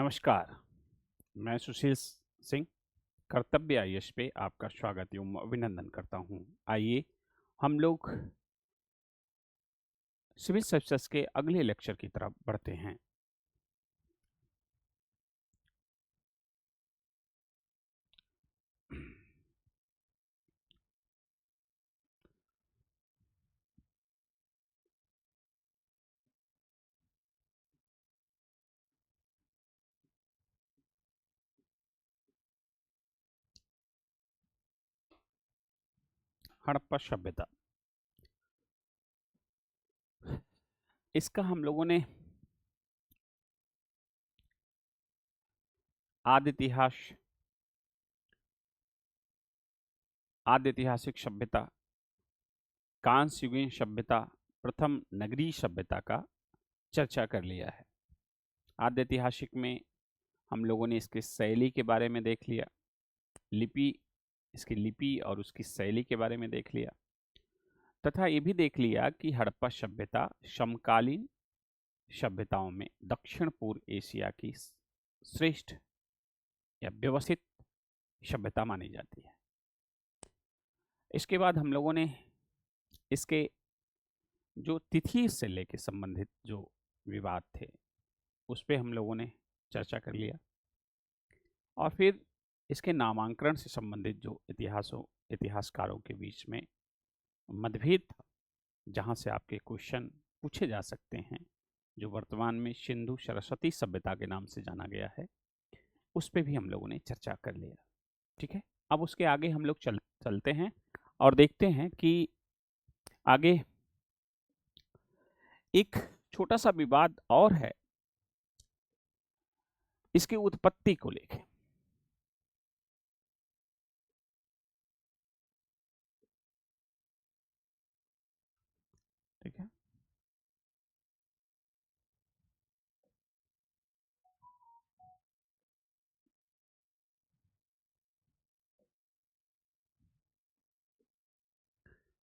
नमस्कार, मैं सुशील सिंह कर्तव्य आईएएस पे आपका स्वागत एवं अभिनंदन करता हूँ। आइए हम लोग सिविल सर्विसेज के अगले लेक्चर की तरफ बढ़ते हैं। हड़प्पा सभ्यता, इसका हम लोगों ने आदि ऐतिहासिक सभ्यता, कांस्य युगीन सभ्यता, प्रथम नगरीय सभ्यता का चर्चा कर लिया है। आदि ऐतिहासिक में हम लोगों ने इसकी शैली के बारे में देख लिया, इसकी लिपि और उसकी शैली के बारे में देख लिया, तथा ये भी देख लिया कि हड़प्पा सभ्यता समकालीन सभ्यताओं में दक्षिण पूर्व एशिया की श्रेष्ठ या व्यवस्थित सभ्यता मानी जाती है। इसके बाद हम लोगों ने इसके जो तिथि से लेकर संबंधित जो विवाद थे उस पे हम लोगों ने चर्चा कर लिया, और फिर इसके नामांकन से संबंधित जो इतिहासकारों के बीच में मतभेद था, जहाँ से आपके क्वेश्चन पूछे जा सकते हैं, जो वर्तमान में सिंधु सरस्वती सभ्यता के नाम से जाना गया है, उस पे भी हम लोगों ने चर्चा कर लिया। ठीक है, अब उसके आगे हम लोग चलते हैं और देखते हैं कि आगे एक छोटा सा विवाद और है इसकी उत्पत्ति को लेकर। ठीक है,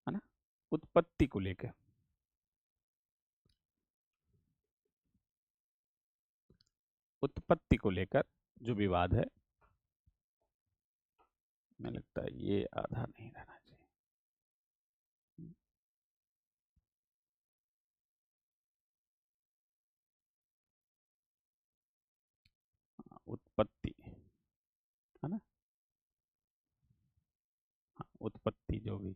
है ना, उत्पत्ति को लेकर जो विवाद है, मुझे लगता है ये आधा नहीं रहना चाहिए। उत्पत्ति, है ना, हाँ, उत्पत्ति जो भी,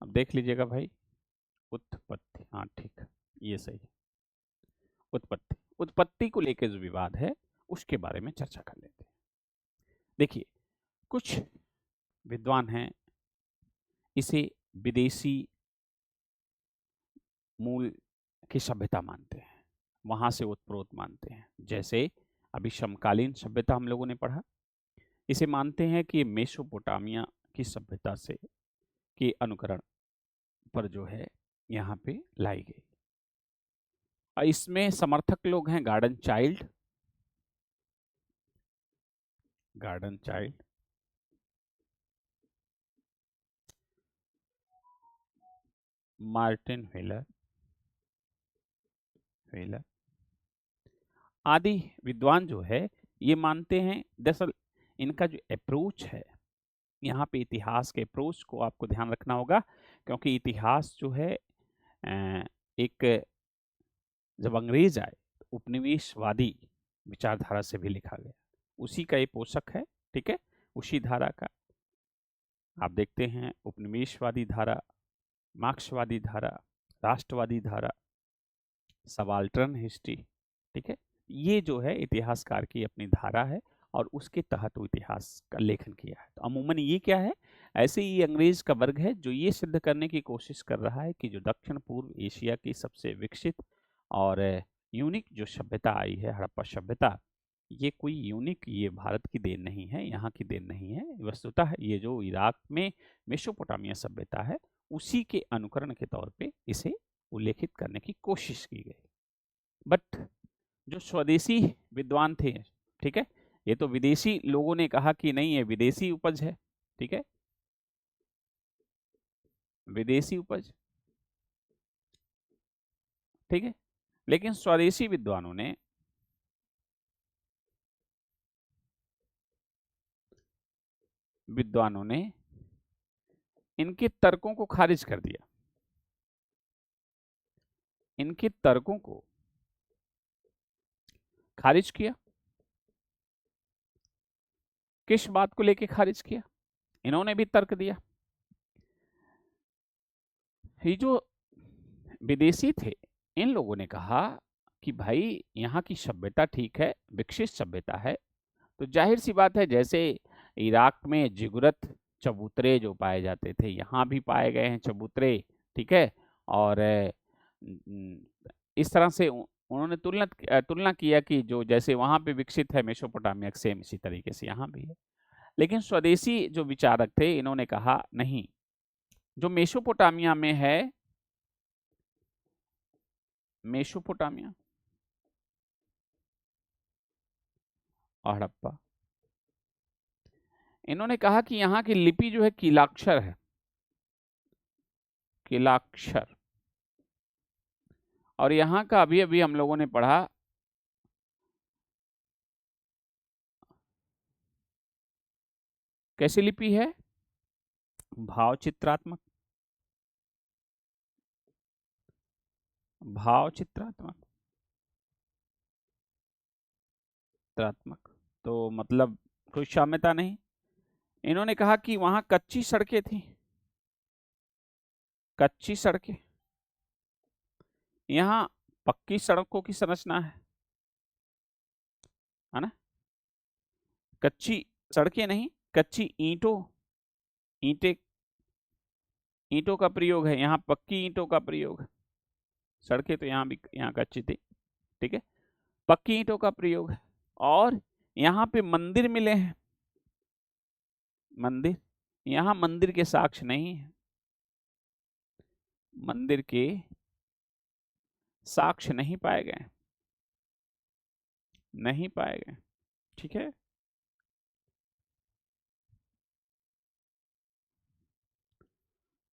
अब देख लीजिएगा भाई, उत्पत्ति, हाँ ठीक, ये सही है। उत्पत्ति को लेकर जो विवाद है उसके बारे में चर्चा कर लेते हैं। देखिए, कुछ विद्वान हैं इसे विदेशी मूल की सभ्यता मानते हैं, वहां से उत्प्रोत मानते हैं। जैसे अभी समकालीन सभ्यता हम लोगों ने पढ़ा, इसे मानते हैं कि मेसोपोटामिया की सभ्यता से के अनुकरण पर जो है यहाँ पे लाई गई। और इसमें समर्थक लोग हैं गार्डन चाइल्ड, मार्टिन व्हीलर आदि विद्वान जो है ये मानते हैं। दरअसल इनका जो अप्रोच है यहाँ पे, इतिहास के अप्रोच को आपको ध्यान रखना होगा, क्योंकि इतिहास जो है एक, जब अंग्रेज आए तो उपनिवेशवादी विचारधारा से भी लिखा गया, उसी का ये पोषक है। ठीक है, उसी धारा का आप देखते हैं, उपनिवेशवादी धारा, मार्क्सवादी धारा, राष्ट्रवादी धारा, सबाल्टर्न हिस्ट्री। ठीक है, ये जो है इतिहासकार की अपनी धारा है और उसके तहत वो इतिहास का लेखन किया है। तो अमूमन ये क्या है, ऐसे ही अंग्रेज का वर्ग है जो ये सिद्ध करने की कोशिश कर रहा है कि जो दक्षिण पूर्व एशिया की सबसे विकसित और यूनिक जो सभ्यता आई है, हड़प्पा सभ्यता, ये कोई यूनिक, ये भारत की देन नहीं है, यहाँ की देन नहीं है। वस्तुतः ये जो इराक में मेसोपोटामिया सभ्यता है उसी के अनुकरण के तौर पे इसे उल्लेखित करने की कोशिश की गई। बट जो स्वदेशी विद्वान थे, ठीक है, ये तो विदेशी लोगों ने कहा कि नहीं, ये विदेशी उपज है। ठीक है, विदेशी उपज, ठीक है। लेकिन स्वदेशी विद्वानों ने इनके तर्कों को खारिज कर दिया। इनके तर्कों को खारिज किया। किस बात को लेके खारिज किया? इन्होंने भी तर्क दिया। ये जो विदेशी थे, इन लोगों ने कहा कि भाई यहाँ की सभ्यता ठीक है, विकसित सभ्यता है, तो जाहिर सी बात है जैसे इराक में जिगुरत चबूतरे जो पाए जाते थे, यहाँ भी पाए गए हैं चबूतरे, ठीक है। और इस तरह से उन्होंने तुलना किया कि जो जैसे वहाँ पे विकसित है मेसोपोटामिया, सेम इसी तरीके से यहाँ भी है। लेकिन स्वदेशी जो विचारक थे, इन्होंने कहा नहीं, जो मेसोपोटामिया में है, मेसोपोटामिया और हड़प्पा, इन्होंने कहा कि यहाँ की लिपि जो है कीलाक्षर है, कीलाक्षर। और यहाँ का अभी अभी हम लोगों ने पढ़ा कैसी लिपि है? भाव चित्रात्मक, भाव चित्रात्मक, चित्रात्मक। तो मतलब कोई साम्यता नहीं। इन्होंने कहा कि वहां कच्ची सड़कें थी, कच्ची सड़कें, यहाँ पक्की सड़कों की संरचना है ना। कच्ची सड़कें नहीं, कच्ची ईंटें, ईंटों का प्रयोग है, यहाँ पक्की ईंटों का प्रयोग है। सड़कें तो यहाँ भी, यहाँ कच्ची थी, ठीक है, पक्की ईंटों का प्रयोग है। और यहाँ पे मंदिर मिले हैं, मंदिर, यहाँ मंदिर के साक्ष्य नहीं है, मंदिर के साक्ष्य नहीं पाए गए, नहीं पाए गए, ठीक है।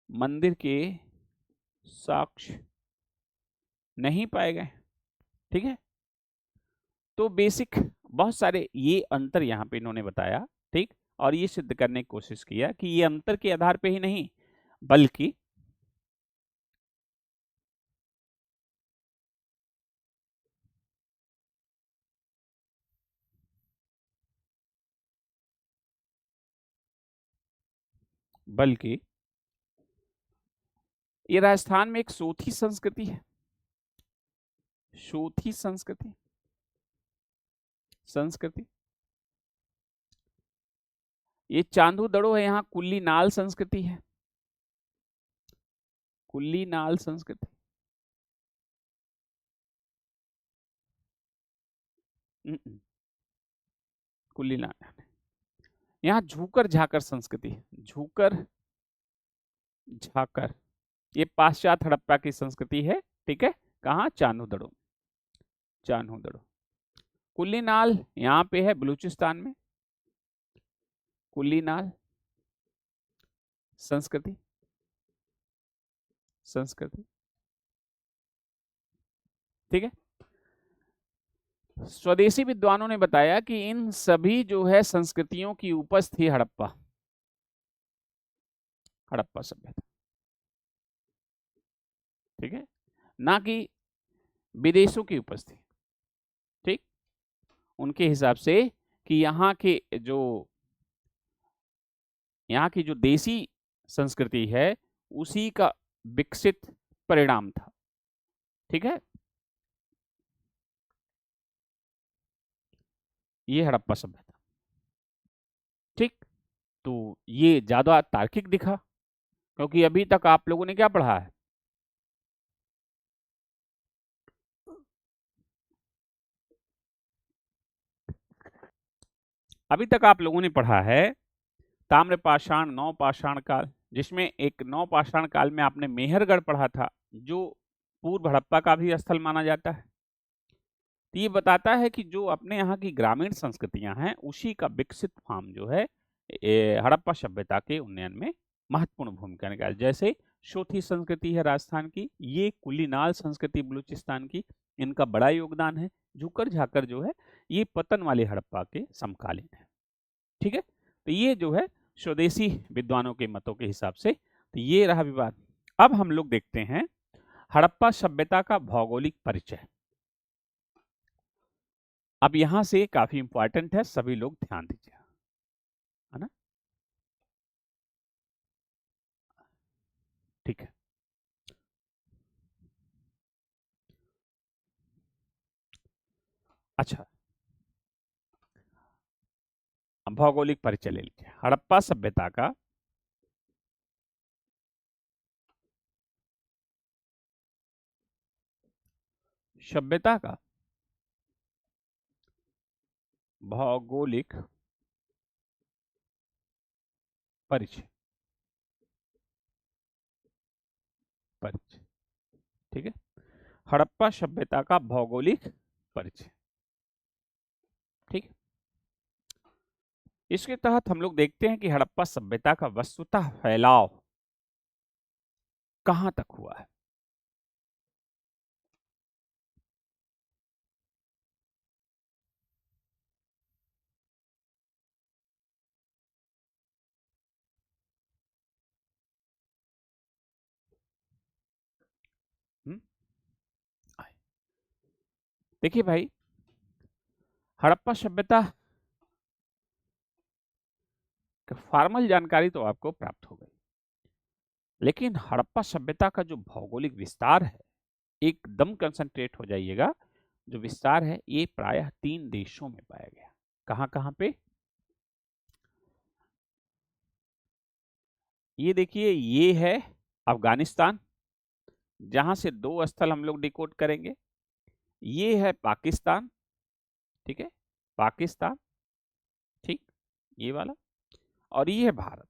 मंदिर के साक्ष्य नहीं पाए गए, ठीक है। तो बेसिक बहुत सारे ये अंतर यहाँ पे इन्होंने बताया, ठीक। और ये सिद्ध करने की कोशिश किया कि ये अंतर के आधार पे ही नहीं, बल्कि ये राजस्थान में एक सोथी संस्कृति है, सोथी संस्कृति, ये चांदू दड़ो है, यहाँ कुल्ली नाल संस्कृति है, कुल्ली नाल संस्कृति। कुल्ली नाल, यहाँ झूकर झाकर संस्कृति है, झूकर झाकर, ये पाश्चात्य हड़प्पा की संस्कृति है, ठीक है। कहाँ? चान्होदड़ो, चान्होदड़ो। कुल्ली नाल यहाँ पे है बलूचिस्तान में, कुल्ली नाल संस्कृति, ठीक है। स्वदेशी विद्वानों ने बताया कि इन सभी जो है संस्कृतियों की उपज थी हड़प्पा, हड़प्पा सभ्यता, ठीक है, ना कि विदेशों की उपज थी, ठीक। उनके हिसाब से कि यहाँ की जो देसी संस्कृति है उसी का विकसित परिणाम था, ठीक है। ये हड़प्पा सभ्यता, ठीक। तो ये ज्यादा तार्किक दिखा, क्योंकि अभी तक आप लोगों ने क्या पढ़ा है? अभी तक आप लोगों ने पढ़ा है ताम्रपाषाण, नवपाषाण काल, जिसमें एक नवपाषाण काल में आपने मेहरगढ़ पढ़ा था, जो पूर्व हड़प्पा का भी स्थल माना जाता है। तो ये बताता है कि जो अपने यहाँ की ग्रामीण संस्कृतियां हैं उसी का विकसित फॉर्म जो है हड़प्पा सभ्यता के उन्नयन में महत्वपूर्ण भूमिका निकाली। जैसे शोथी संस्कृति है राजस्थान की, ये कुलीनाल संस्कृति बलूचिस्तान की, इनका बड़ा योगदान है। झुकर झाकर जो है ये पतन वाले हड़प्पा के समकालीन है। ठीक है, तो ये जो है स्वदेशी विद्वानों के मतों के हिसाब से तो ये रहा विवाद। अब हम लोग देखते हैं हड़प्पा सभ्यता का भौगोलिक परिचय। अब यहां से काफी इंपॉर्टेंट है, सभी लोग ध्यान दीजिए, है ना। ठीक है, अच्छा भौगोलिक परिचय ले लीजिए। हड़प्पा सभ्यता का सभ्यता का भौगोलिक परिचय, परिचय, ठीक है। हड़प्पा सभ्यता का भौगोलिक परिचय, ठीक है। इसके तहत हम लोग देखते हैं कि हड़प्पा सभ्यता का वस्तुतः फैलाव कहां तक हुआ है। देखिए भाई, हड़प्पा सभ्यता फॉर्मल जानकारी तो आपको प्राप्त हो गई, लेकिन हड़प्पा सभ्यता का जो भौगोलिक विस्तार है एकदम कंसंट्रेट हो जाइएगा। जो विस्तार है ये प्रायः 3 देशों में पाया गया। कहां कहां पे? ये देखिए, ये है अफगानिस्तान, जहां से 2 स्थल हम लोग डिकोड करेंगे। ये है पाकिस्तान, ठीक है, पाकिस्तान, ठीक, ये वाला, और ये है भारत।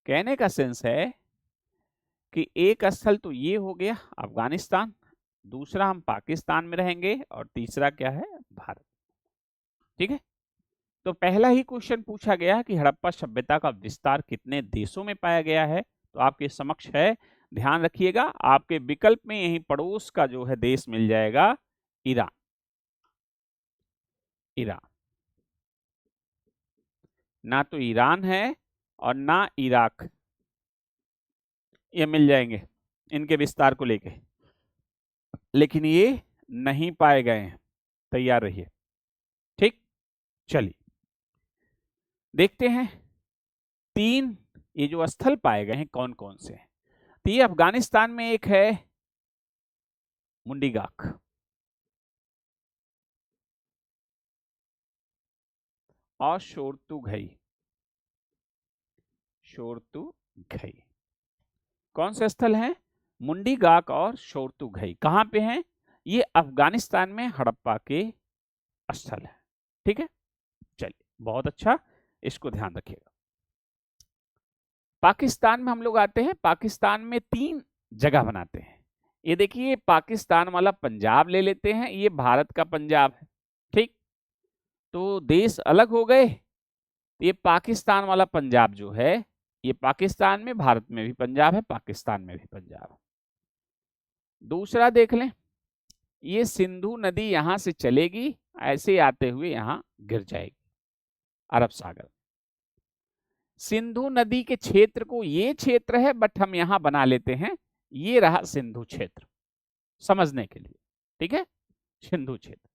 कहने का सेंस है कि एक स्थल तो ये हो गया अफगानिस्तान, दूसरा हम पाकिस्तान में रहेंगे, और तीसरा क्या है? भारत। ठीक है, तो पहला ही क्वेश्चन पूछा गया कि हड़प्पा सभ्यता का विस्तार कितने देशों में पाया गया है, तो आपके समक्ष है। ध्यान रखिएगा, आपके विकल्प में यही पड़ोस का जो है देश मिल जाएगा, ईरान। ईरान, ना तो ईरान है और ना इराक, ये मिल जाएंगे इनके विस्तार को लेके, लेकिन ये नहीं पाए गए हैं। तैयार रहिए, ठीक। चलिए देखते हैं 3 ये जो स्थल पाए गए हैं कौन कौन से हैं। तो ये अफगानिस्तान में एक है मुंडीगाक, और शोरतुघई। शोरतुघई कौन से स्थल हैं? मुंडीगाक और शोरतुघई कहां पे हैं? ये अफगानिस्तान में हड़प्पा के स्थल है। ठीक है, चलिए बहुत अच्छा, इसको ध्यान रखिएगा। पाकिस्तान में हम लोग आते हैं। पाकिस्तान में 3 जगह बनाते हैं। ये देखिए, पाकिस्तान वाला पंजाब ले लेते हैं, ये भारत का पंजाब है, ठीक। तो देश अलग हो गए। ये पाकिस्तान वाला पंजाब जो है, ये पाकिस्तान में, भारत में भी पंजाब है, पाकिस्तान में भी पंजाब है। दूसरा देख लें, ये सिंधु नदी यहां से चलेगी, ऐसे आते हुए यहां गिर जाएगी अरब सागर। सिंधु नदी के क्षेत्र को, ये क्षेत्र है बट हम यहां बना लेते हैं, ये रहा सिंधु क्षेत्र समझने के लिए, ठीक है, सिंधु क्षेत्र।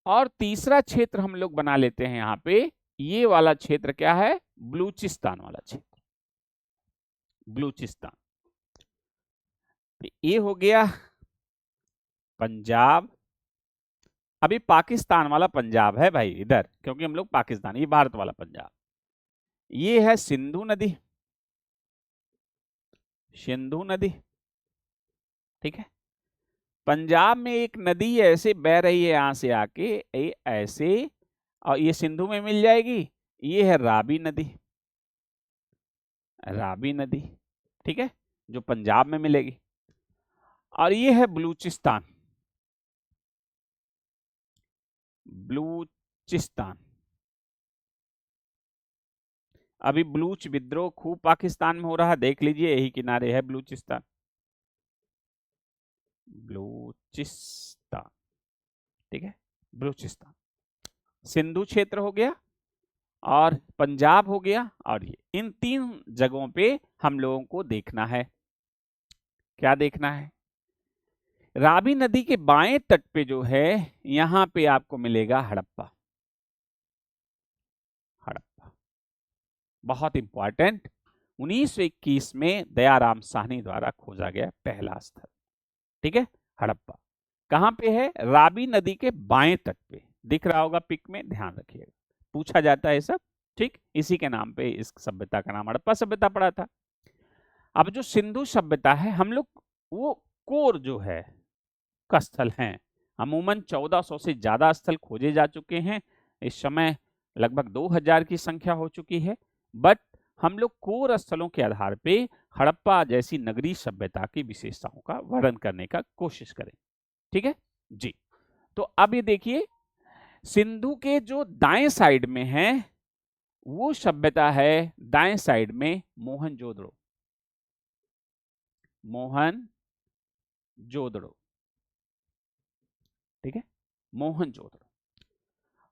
और तीसरा क्षेत्र हम लोग बना लेते हैं यहां पे, ये वाला क्षेत्र क्या है? बलूचिस्तान वाला क्षेत्र, बलूचिस्तान। ये हो गया पंजाब। अभी पाकिस्तान वाला पंजाब है भाई इधर, क्योंकि हम लोग पाकिस्तान, ये भारत वाला पंजाब। ये है सिंधु नदी, सिंधु नदी, ठीक है। पंजाब में एक नदी ऐसे बह रही है यहां से आके, ये ऐसे, और ये सिंधु में मिल जाएगी। ये है रावी नदी, रावी नदी, ठीक है, जो पंजाब में मिलेगी। और ये है बलूचिस्तान, बलूचिस्तान। अभी बलूच विद्रोह खूब पाकिस्तान में हो रहा है, देख लीजिए यही किनारे है बलूचिस्तान, बलूचिस्तान, ठीक है, बलूचिस्तान। सिंधु क्षेत्र हो गया और पंजाब हो गया, और ये इन 3 जगहों पे हम लोगों को देखना है। क्या देखना है? रावी नदी के बाएं तट पे जो है यहां पे आपको मिलेगा हड़प्पा। हड़प्पा बहुत इंपॉर्टेंट, 1921 में दयाराम साहनी द्वारा खोजा गया पहला स्थल, ठीक है, हड़प्पा। कहां पे है? रावी नदी के बाएं तट पे, दिख रहा होगा पिक में, ध्यान रखिएगा, पूछा जाता है सब, ठीक। इसी के नाम पे इस सभ्यता का नाम हड़प्पा सभ्यता पड़ा था। अब जो सिंधु सभ्यता है, हम लोग वो कोर जो है का स्थल हैं, अमूमन 1400 से ज्यादा स्थल खोजे जा चुके हैं, इस समय लगभग 2000 की संख्या हो चुकी है, बट हम लोग कोर स्थलों के आधार पे हड़प्पा जैसी नगरीय सभ्यता की विशेषताओं का वर्णन करने का कोशिश करें, ठीक है जी। तो अब ये देखिए, सिंधु के जो दाएं साइड में है वो सभ्यता है दाएं साइड में मोहनजोदड़ो, मोहनजोदड़ो, ठीक है, मोहनजोदड़ो।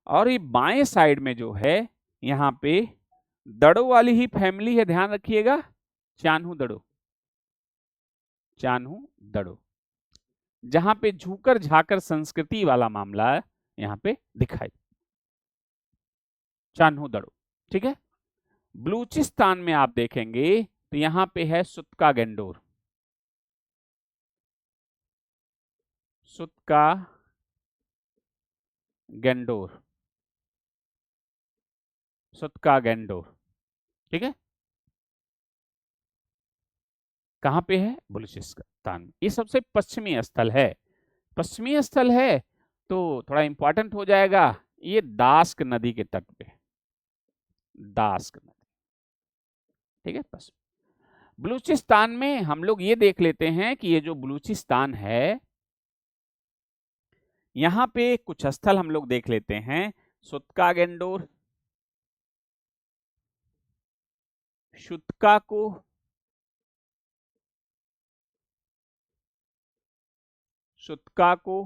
और ये बाएं साइड में जो है यहां पे दड़ो वाली ही फैमिली है, ध्यान रखिएगा, चान्हू दड़ो, चान्हू दड़ो, जहां पे झूकर झाकर संस्कृति वाला मामला यहां पे दिखाई, चान्हू दड़ो, ठीक है। बलूचिस्तान में आप देखेंगे तो यहां पे है सुतका गेंडोर, सुतका गेंडोर, सुतका गेंडोर, ठीक है, कहां पे है? बलूचिस्तान में। ये सबसे पश्चिमी स्थल है, पश्चिमी स्थल है तो थोड़ा इंपॉर्टेंट हो जाएगा, ये दास्क नदी के तट पे, दास्क नदी, ठीक है। बलूचिस्तान में हम लोग ये देख लेते हैं कि ये जो बलूचिस्तान है यहां पे कुछ स्थल हम लोग देख लेते हैं, सुतका गेंडोर, शुतका को, शुतका को,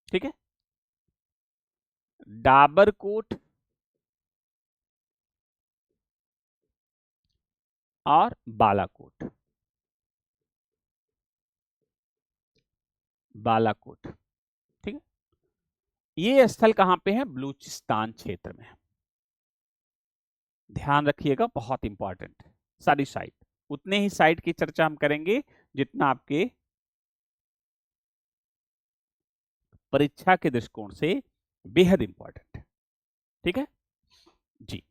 ठीक है, डाबरकोट और बालाकोट, बालाकोट, ठीक है। ये स्थल कहां पे है? बलूचिस्तान क्षेत्र में, ध्यान रखिएगा, बहुत इंपॉर्टेंट। सारी साइट, उतने ही साइट की चर्चा हम करेंगे जितना आपके परीक्षा के दृष्टिकोण से बेहद इंपॉर्टेंट है, ठीक है जी।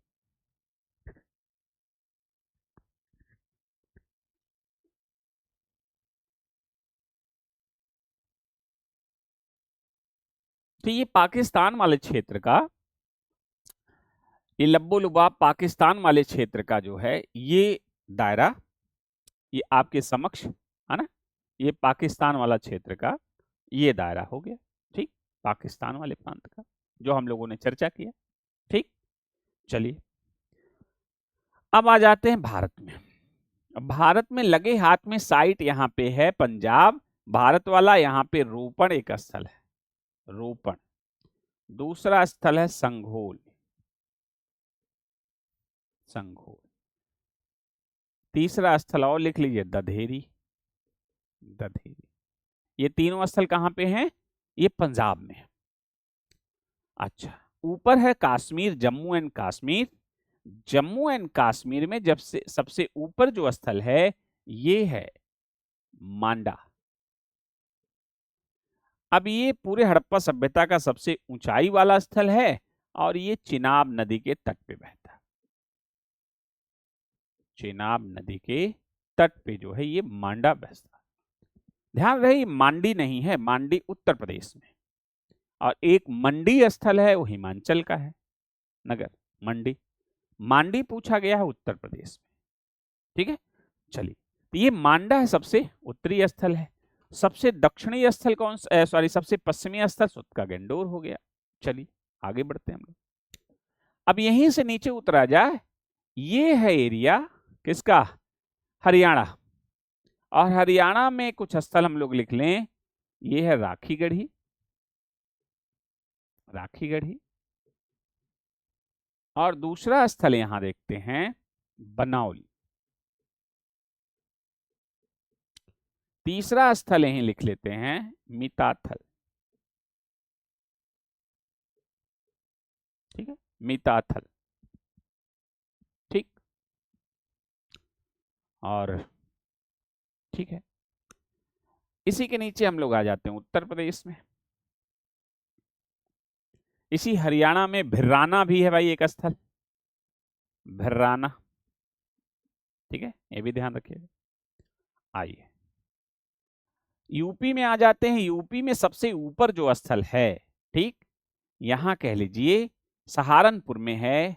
तो ये पाकिस्तान वाले क्षेत्र का, ये लब्बो लुबाब पाकिस्तान वाले क्षेत्र का जो है ये दायरा, ये आपके समक्ष है ना, ये पाकिस्तान वाला क्षेत्र का ये दायरा हो गया, ठीक, पाकिस्तान वाले प्रांत का जो हम लोगों ने चर्चा किया, ठीक। चलिए अब आ जाते हैं भारत में। भारत में लगे हाथ में साइट यहां पे है पंजाब, भारत वाला, यहां पे रोपण एक स्थल है, रोपण। दूसरा स्थल है संघोल, संघोल। तीसरा स्थल और लिख लीजिए, दधेरी, दधेरी। ये तीनों स्थल कहां पे हैं? ये पंजाब में। अच्छा, ऊपर है काश्मीर, जम्मू एंड कश्मीर। जम्मू एंड कश्मीर में जब से सबसे ऊपर जो स्थल है ये है मांडा। अब ये पूरे हड़प्पा सभ्यता का सबसे ऊंचाई वाला स्थल है और ये चिनाब नदी के तट पे बहता है, चिनाब नदी के तट पे जो है ये मांडा बहता है। ध्यान रहे मांडी नहीं है, मांडी उत्तर प्रदेश में, और एक मंडी स्थल है वो हिमाचल का है, नगर मंडी। मांडी पूछा गया है उत्तर प्रदेश में, ठीक है। चलिए, तो ये मांडा है सबसे उत्तरी स्थल है। सबसे दक्षिणी स्थल कौन सा? सॉरी, सबसे पश्चिमी स्थल सुतका गेंडोर हो गया। चलिए आगे बढ़ते हैं हम लोग। अब यहीं से नीचे उतरा जाए ये है एरिया किसका, हरियाणा। और हरियाणा में कुछ स्थल हम लोग लिख लें, ये है राखीगढ़ी, राखीगढ़ी। और दूसरा स्थल यहां देखते हैं बनौली। तीसरा स्थल यहीं लिख लेते हैं मिताथल। ठीक है, मिताथल। ठीक, और ठीक है, इसी के नीचे हम लोग आ जाते हैं उत्तर प्रदेश में। इसी हरियाणा में भिर्राना भी है भाई एक स्थल, भिर्राना। ठीक है, ये भी ध्यान रखिएगा। आइए यूपी में आ जाते हैं। यूपी में सबसे ऊपर जो स्थल है, ठीक, यहां कह लीजिए सहारनपुर में है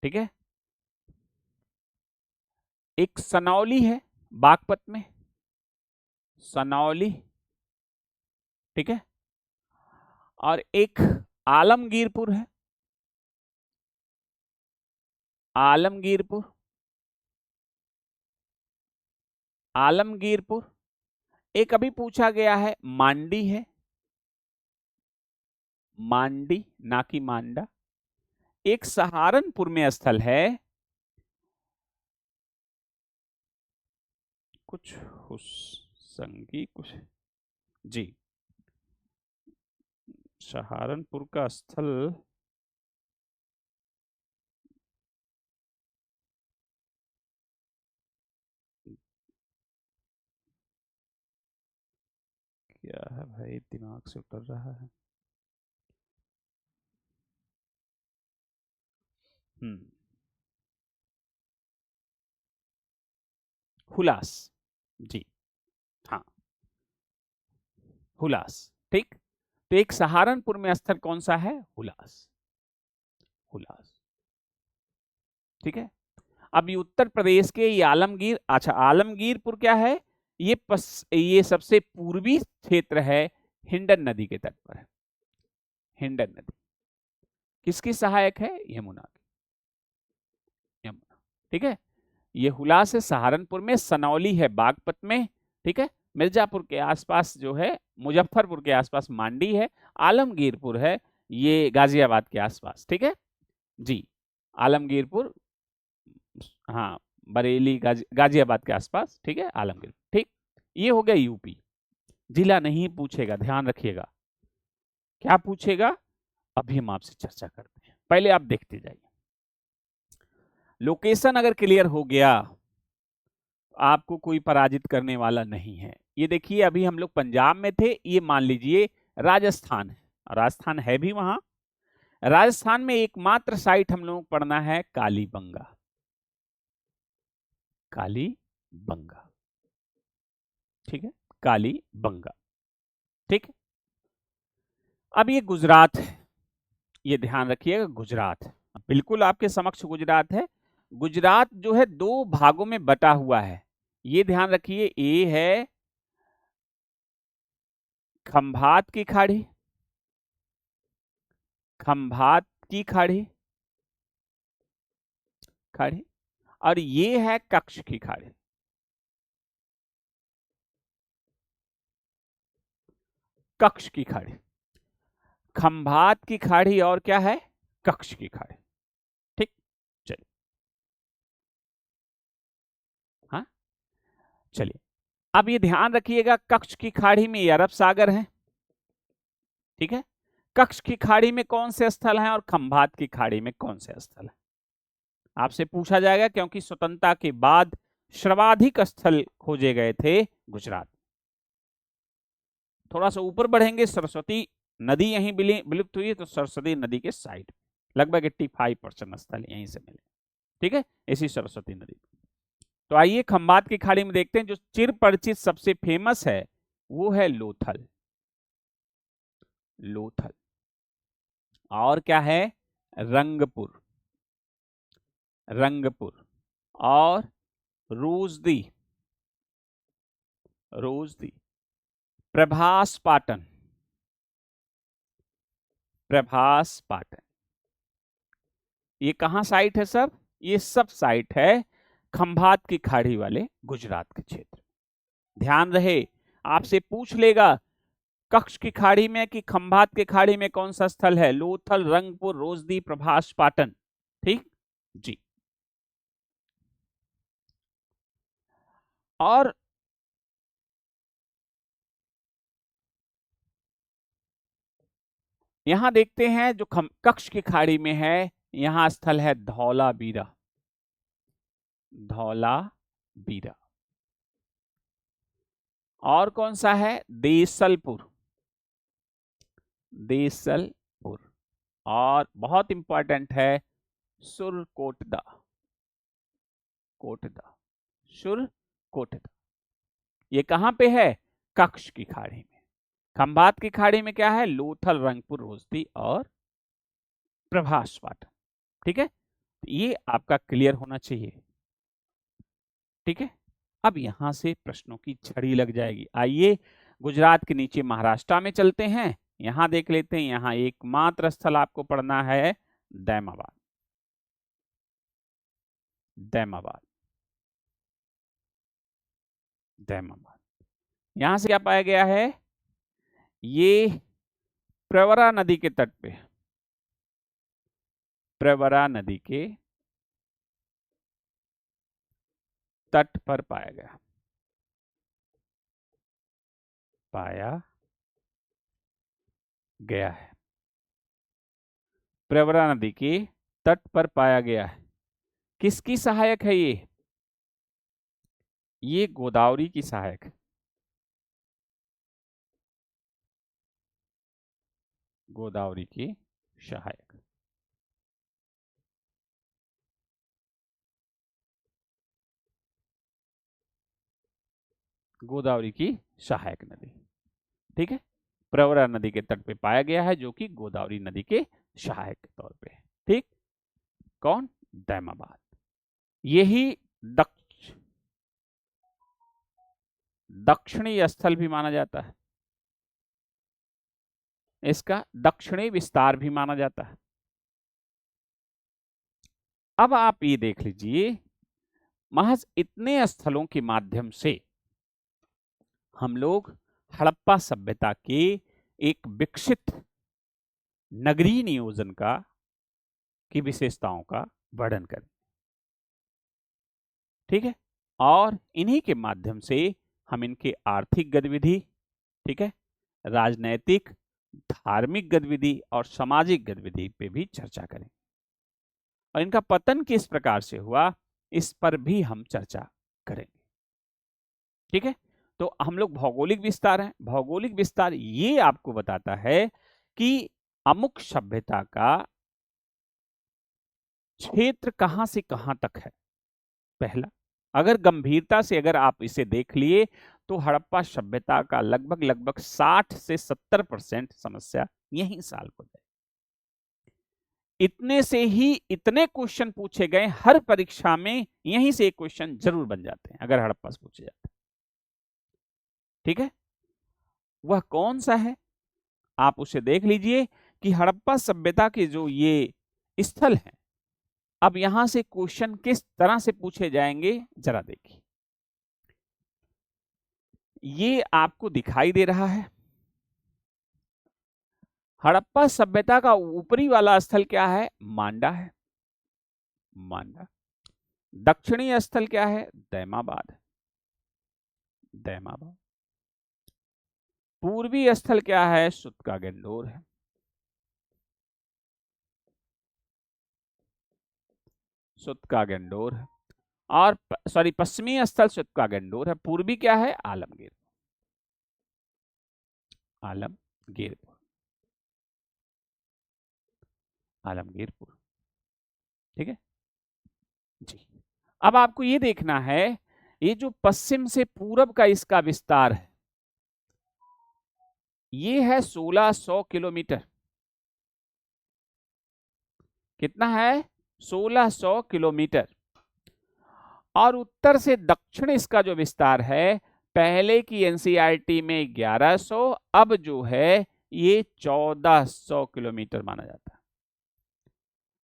ठीक है, एक सनौली है बागपत में, सनौली। ठीक है, और एक आलमगीरपुर है, आलमगीरपुर, आलमगीरपुर। एक अभी पूछा गया है मांडी है, मांडी ना कि मांडा। एक सहारनपुर में स्थल है, कुछ हुसंगी कुछ, जी, सहारनपुर का स्थल क्या है भाई, दिमाग से उतर रहा है। हुलास, जी, हाँ, हुलास। ठीक, तो एक सहारनपुर में स्थल कौन सा है, हुलास, हुलास। ठीक है, अब ये उत्तर प्रदेश के ये आलमगीर, अच्छा आलमगीरपुर क्या है, ये सबसे पूर्वी क्षेत्र है, हिंडन नदी के तट पर है। हिंडन नदी किसकी सहायक है, यमुना की, यमुना। ठीक है, ये हुलास है सहारनपुर में, सनौली है बागपत में। ठीक है, मिर्जापुर के आसपास जो है, मुजफ्फरपुर के आसपास मांडी है, आलमगीरपुर है ये गाजियाबाद के आसपास। ठीक है जी, आलमगीरपुर, हाँ, बरेली गाजियाबाद के आसपास। ठीक है, आलमगीर। ठीक, ये हो गया यूपी। जिला नहीं पूछेगा, ध्यान रखिएगा। क्या पूछेगा, अभी हम आपसे चर्चा करते हैं, पहले आप देखते जाइए। लोकेशन अगर क्लियर हो गया, आपको कोई पराजित करने वाला नहीं है। ये देखिए, अभी हम लोग पंजाब में थे, ये मान लीजिए राजस्थान है, राजस्थान है भी वहां। राजस्थान में एकमात्र साइट हम लोग पढ़ना है कालीबंगा, कालीबंगा। ठीक है, कालीबंगा। ठीक, अब ये गुजरात है, ये ध्यान रखिएगा, गुजरात बिल्कुल आपके समक्ष गुजरात है। गुजरात जो है दो भागों में बटा हुआ है, ये ध्यान रखिए। ए है खंभात की खाड़ी, खंभात की खाड़ी, खाड़ी, और ये है कच्छ की खाड़ी, कच्छ की खाड़ी। खंभात की खाड़ी और क्या है, कच्छ की खाड़ी। ठीक, चलिए, हाँ, चलिए, अब ये ध्यान रखिएगा, कच्छ की खाड़ी में अरब सागर है। ठीक है, कच्छ की खाड़ी में कौन से स्थल हैं और खंभात की खाड़ी में कौन से स्थल हैं, आपसे पूछा जाएगा, क्योंकि स्वतंत्रता के बाद सर्वाधिक स्थल खोजे गए थे गुजरात। थोड़ा सा ऊपर बढ़ेंगे, सरस्वती नदी यहीं विलुप्त हुई है, तो सरस्वती नदी के साइड लगभग 85% स्थल यहीं से मिले। ठीक है, इसी सरस्वती नदी। तो आइए खंभात की खाड़ी में देखते हैं, जो चिर परिचित सबसे फेमस है वो है लोथल, लोथल। और क्या है, रंगपुर, रंगपुर, और रोजदी, रोजदी, प्रभास पाटन, प्रभास पाटन। ये कहाँ साइट है सब? ये सब साइट है खंभात की खाड़ी वाले गुजरात के क्षेत्र। ध्यान रहे, आपसे पूछ लेगा कच्छ की खाड़ी में कि खंभात की खाड़ी में कौन सा स्थल है? लोथल, रंगपुर, रोजदी, प्रभास पाटन। ठीक जी। और यहां देखते हैं जो कच्छ की खाड़ी में है, यहां स्थल है धौलावीरा। धौलावीरा। और कौन सा है? देसलपुर। देसलपुर। और बहुत इंपॉर्टेंट है सुरकोटदा। कोटदा। सुरकोटदा। ये कहां पे है? कच्छ की खाड़ी में। खंभात की खाड़ी में क्या है? लोथल, रंगपुर, रोजदी और प्रभास पाटन। ठीक है, ये आपका क्लियर होना चाहिए। ठीक है, अब यहां से प्रश्नों की झड़ी लग जाएगी। आइए गुजरात के नीचे महाराष्ट्र में चलते हैं, यहां देख लेते हैं। यहां एकमात्र स्थल आपको पढ़ना है दैमाबाद। दैमाबाद। दैमाबाद। यहां से क्या पाया गया है? ये प्रवरा नदी के तट पे, प्रवरा नदी के तट पर पाया गया। पाया गया है, प्रवरा नदी के तट पर पाया गया है। किसकी सहायक है ये? ये गोदावरी की सहायक है। गोदावरी की सहायक। गोदावरी की सहायक नदी। ठीक है, प्रवरा नदी के तट पे पाया गया है, जो कि गोदावरी नदी के सहायक के तौर पे। ठीक, कौन? दैमाबाद। यही दक्षिणी स्थल भी माना जाता है, इसका दक्षिणी विस्तार भी माना जाता है। अब आप ये देख लीजिए, महज इतने स्थलों के माध्यम से हम लोग हड़प्पा सभ्यता के एक विकसित नगरीय नियोजन की विशेषताओं का वर्णन करें। ठीक है, और इन्हीं के माध्यम से हम इनके आर्थिक गतिविधि, ठीक है, राजनैतिक, धार्मिक गतिविधि और सामाजिक गतिविधि पे भी चर्चा करें, और इनका पतन किस प्रकार से हुआ इस पर भी हम चर्चा करेंगे। ठीक है, तो हम लोग भौगोलिक विस्तार है। भौगोलिक विस्तार ये आपको बताता है कि अमुक सभ्यता का क्षेत्र कहां से कहां तक है। पहला, अगर गंभीरता से अगर आप इसे देख लिए तो हड़प्पा सभ्यता का लगभग 60 से 70% समस्या यहीं सॉल्व हो जाए। इतने से ही इतने क्वेश्चन पूछे गए हर परीक्षा में, यहीं से एक क्वेश्चन जरूर बन जाते हैं अगर हड़प्पा से पूछे जाते हैं। ठीक है, वह कौन सा है आप उसे देख लीजिए कि हड़प्पा सभ्यता के जो ये स्थल हैं, अब यहां से क्वेश्चन किस तरह से पूछे जाएंगे जरा देखिए। ये आपको दिखाई दे रहा है, हड़प्पा सभ्यता का ऊपरी वाला स्थल क्या है? मांडा है, मांडा। दक्षिणी स्थल क्या है? दैमाबाद, दैमाबाद। पूर्वी स्थल क्या है? सुतका गंडोर है, सुतका गंडोर है। और सॉरी, पश्चिमी स्थल सुतका गंडोर है। पूर्वी क्या है? आलमगीर, आलमगीरपुर, आलमगीरपुर। ठीक है जी। अब आपको ये देखना है, ये जो पश्चिम से पूरब का इसका विस्तार है, ये है 1600 किलोमीटर। कितना है? 1600 किलोमीटर। और उत्तर से दक्षिण इसका जो विस्तार है, पहले की एनसीईआरटी में 1100, अब जो है ये 1400 किलोमीटर माना जाता है।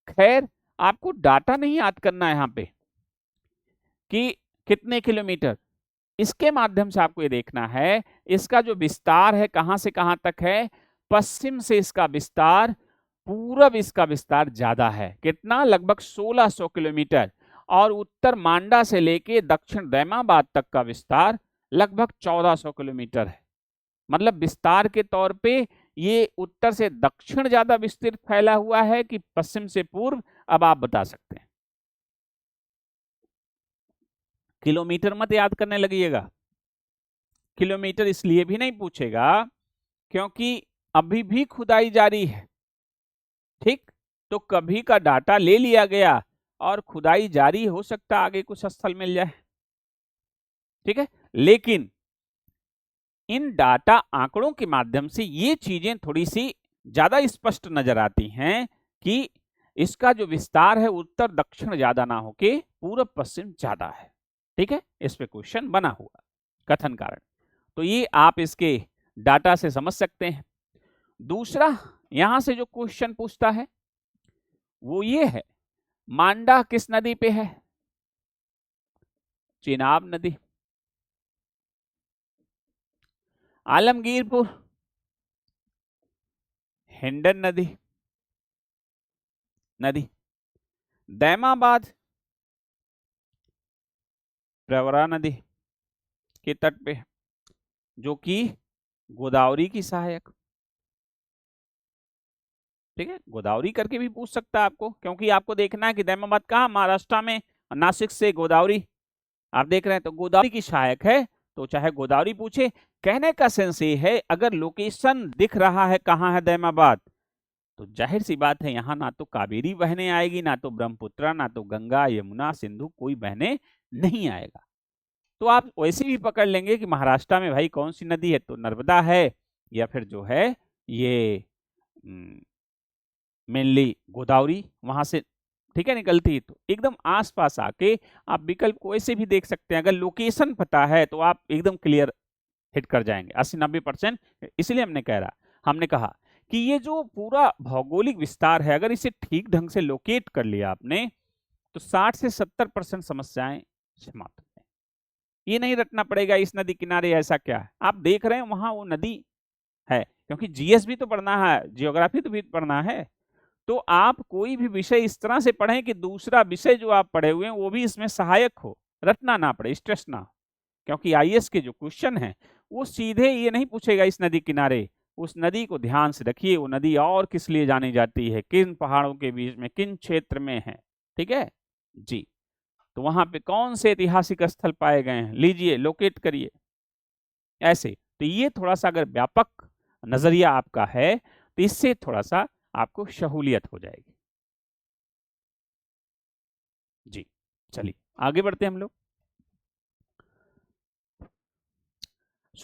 खैर, आपको डाटा नहीं याद करना है यहाँ पे कि कितने किलोमीटर, इसके माध्यम से आपको ये देखना है इसका जो विस्तार है कहां से कहां तक है। पश्चिम से इसका विस्तार, पूरब इसका विस्तार ज्यादा है। कितना? लगभग 1600 किलोमीटर। और उत्तर मांडा से लेके दक्षिण दैमाबाद तक का विस्तार लगभग 1400 किलोमीटर है। मतलब विस्तार के तौर पे ये उत्तर से दक्षिण ज्यादा विस्तृत फैला हुआ है कि पश्चिम से पूर्व, अब आप बता सकते हैं। किलोमीटर मत याद करने लगिएगा। किलोमीटर इसलिए भी नहीं पूछेगा क्योंकि अभी भी खुदाई जारी है। ठीक, तो कभी का डाटा ले लिया गया और खुदाई जारी, हो सकता आगे कुछ स्थल मिल जाए। ठीक है, लेकिन इन डाटा आंकड़ों के माध्यम से ये चीजें थोड़ी सी ज्यादा स्पष्ट नजर आती हैं कि इसका जो विस्तार है उत्तर दक्षिण ज्यादा ना होके पूर्व पश्चिम ज्यादा है। ठीक है, इस पे क्वेश्चन बना हुआ कथन कारण, तो ये आप इसके डाटा से समझ सकते हैं। दूसरा यहां से जो क्वेश्चन पूछता है वो ये है, मांडा किस नदी पे है? चिनाब नदी। आलमगीरपुर, हिंडन नदी। दैमाबाद, प्रवरा नदी के तट पे, जो कि गोदावरी की सहायक। ठीक है, गोदावरी करके भी पूछ सकता है आपको, क्योंकि आपको देखना है कि दैमाबाद कहाँ, महाराष्ट्र में, नासिक से गोदावरी आप देख रहे हैं, तो गोदावरी की सहायक है, तो चाहे गोदावरी पूछे। कहने का सेंस ये है, अगर लोकेशन दिख रहा है कहाँ है दैमाबाद, तो जाहिर सी बात है यहाँ ना तो कावेरी बहने आएगी, ना तो ब्रह्मपुत्र, ना तो गंगा यमुना सिंधु कोई बहने नहीं आएगा। तो आप वैसे भी पकड़ लेंगे कि महाराष्ट्र में भाई कौन सी नदी है, तो नर्मदा है, या फिर जो है ये मेनली गोदावरी वहां से, ठीक है, निकलती है। तो एकदम आसपास आके आप विकल्प को ऐसे भी देख सकते हैं। अगर लोकेशन पता है तो आप एकदम क्लियर हिट कर जाएंगे 80-90%। इसलिए हमने कहा कि ये जो पूरा भौगोलिक विस्तार है, अगर इसे ठीक ढंग से लोकेट कर लिया आपने, तो 60 से 70% समस्याएं समाप्त हैं। ये नहीं रटना पड़ेगा इस नदी किनारे ऐसा क्या है, आप देख रहे हैं वहां वो नदी है, क्योंकि जीएस भी तो पढ़ना है, जियोग्राफी तो भी पढ़ना है। तो आप कोई भी विषय इस तरह से पढ़ें कि दूसरा विषय जो आप पढ़े हुए हैं वो भी इसमें सहायक हो, रटना ना पड़े, स्ट्रेस ना हो। क्योंकि आईएएस के जो क्वेश्चन हैं वो सीधे ये नहीं पूछेगा इस नदी किनारे, उस नदी को ध्यान से रखिए, वो नदी और किस लिए जानी जाती है, किन पहाड़ों के बीच में, किन क्षेत्र में है। ठीक है जी, तो वहां पे कौन से ऐतिहासिक स्थल पाए गए हैं, लीजिए लोकेट करिए ऐसे। तो ये थोड़ा सा अगर व्यापक नजरिया आपका है तो इससे थोड़ा सा आपको सहूलियत हो जाएगी। जी, चलिए आगे बढ़ते हैं हम लोग।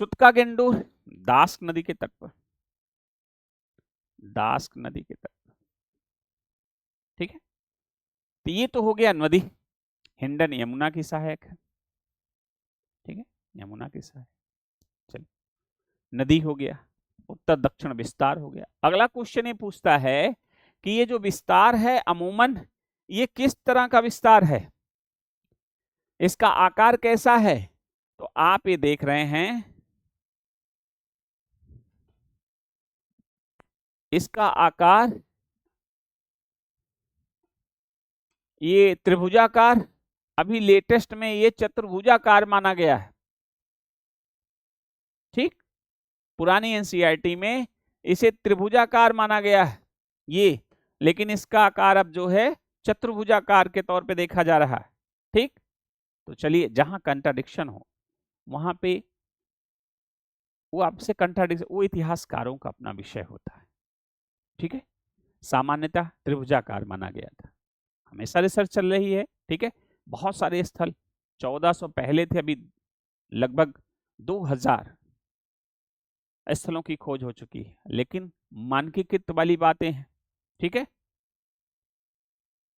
सुतका गेंडोर दास्क नदी के तट पर, दास्क नदी के तट पर। ठीक है, तो ये तो हो गया नदी। हिंडन यमुना की सहायक है। ठीक है, यमुना की सहायक। चलिए, नदी हो गया, उत्तर दक्षिण विस्तार हो गया। अगला क्वेश्चन ये पूछता है कि ये जो विस्तार है अमूमन ये किस तरह का विस्तार है, इसका आकार कैसा है। तो आप ये देख रहे हैं, इसका आकार ये त्रिभुजाकार, अभी लेटेस्ट में ये चतुर्भुजाकार माना गया है। ठीक, पुरानी एनसीईआरटी में इसे त्रिभुजाकार माना गया है ये, लेकिन इसका आकार अब जो है चतुर्भुजाकार के तौर पे देखा जा रहा है। ठीक, तो चलिए, जहां कंट्राडिक्शन हो वहां पे वो आपसे कंट्राडिक्शन, वो इतिहासकारों का अपना विषय होता है। ठीक है, सामान्यतः त्रिभुजाकार माना गया था, हमेशा रिसर्च चल रही है। ठीक है, बहुत सारे स्थल 1400 पहले थे, अभी लगभग 2000 स्थलों की खोज हो चुकी है, लेकिन मानकीकृत वाली बातें हैं। ठीक है,